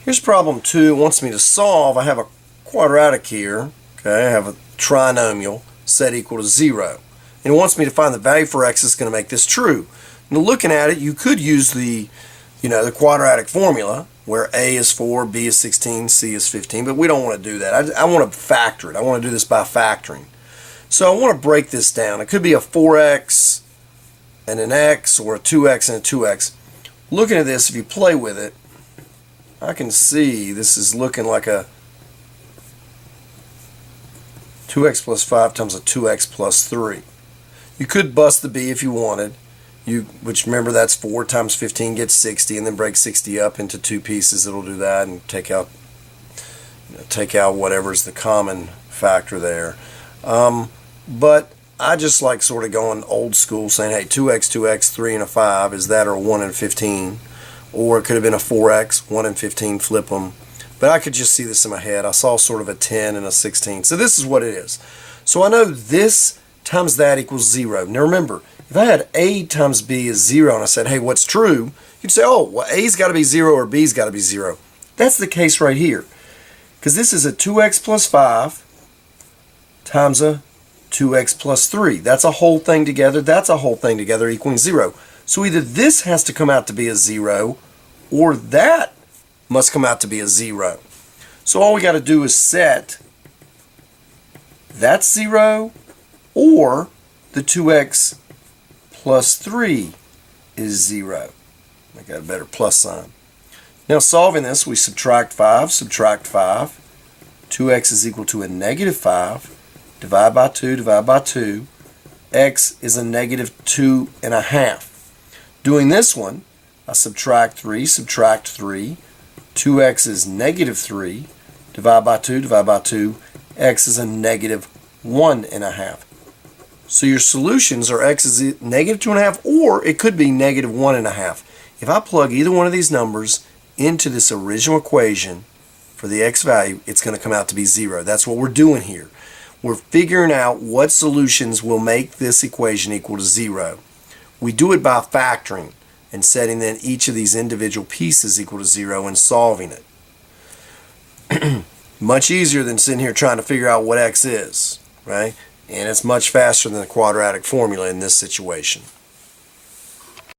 Here's problem 2. It wants me to solve. I have a quadratic here. Okay, I have a trinomial set equal to 0. And it wants me to find the value for x that's going to make this true. Now looking at it, you could use the quadratic formula where a is 4, b is 16, c is 15, but we don't want to do that. I want to factor it. I want to do this by factoring. So I want to break this down. It could be a 4x and an x, or a 2x and a 2x. Looking at this, if you play with it, I can see this is looking like a 2x plus 5 times a 2x plus 3. You could bust the b if you wanted, which remember that's 4 times 15 gets 60, and then break 60 up into two pieces. It'll do that and take out whatever's the common factor there. But I just like sort of going old school, saying, hey, 2x, 2x, 3 and a 5, is that, or a 1 and 15? Or it could have been a 4x, 1 and 15, flip them. But I could just see this in my head. I saw sort of a 10 and a 16. So this is what it is. So I know this times that equals 0. Now remember, if I had a times b is 0, and I said, hey, what's true? You'd say, oh, well, a's got to be 0 or b's got to be 0. That's the case right here. Because this is a 2x plus 5 times a 2x plus 3. That's a whole thing together. That's a whole thing together equaling 0. So either this has to come out to be a 0, or that must come out to be a 0. So all we got to do is set that's 0, or the 2x plus 3 is 0. I got a better plus sign. Now solving this, we subtract 5, 2x is equal to a negative 5, divide by 2, divide by 2, x is a negative 2.5. Doing this one, I subtract 3, 2x is negative 3, divide by 2, divide by 2, x is a negative 1.5. So your solutions are x is negative 2.5, or it could be negative 1.5. If I plug either one of these numbers into this original equation for the x value, it's going to come out to be 0. That's what we're doing here. We're figuring out what solutions will make this equation equal to 0. We do it by factoring and setting then each of these individual pieces equal to 0 and solving it. Much easier than sitting here trying to figure out what x is, right? And it's much faster than the quadratic formula in this situation.